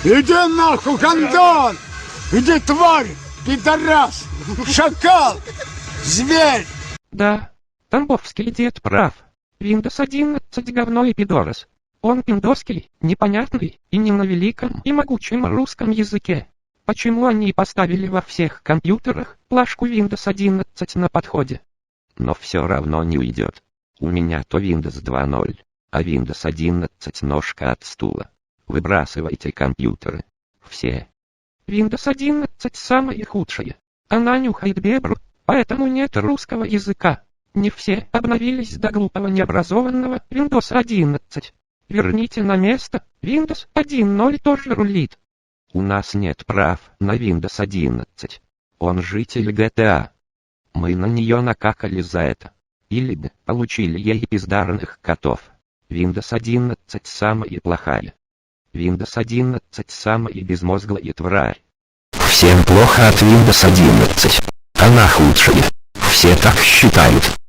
Иди нахуй, гандон! Иди, тварь, пидорас, шакал, зверь! Да, Тамбовский дед прав. Windows 11 говно и пидорас. Он пиндосский, непонятный и не на великом и могучем русском языке. Почему они поставили во всех компьютерах плашку Windows 11 на подходе? Но все равно не уйдет. У меня то Windows 2.0, а Windows 11 ножка от стула. Выбрасывайте компьютеры. Все. Windows 11 самое худшее. Она нюхает бебру, поэтому нет русского языка. Не все обновились до глупого необразованного Windows 11. Верните на место, Windows 1.0 тоже рулит. У нас нет прав на Windows 11. Он житель GTA. Мы на нее накакали за это. Или бы получили ей пиздарных котов. Windows 11 самая плохая. Windows 11 самая безмозглая тварь. Всем плохо от Windows 11. Она худшая. Все так считают.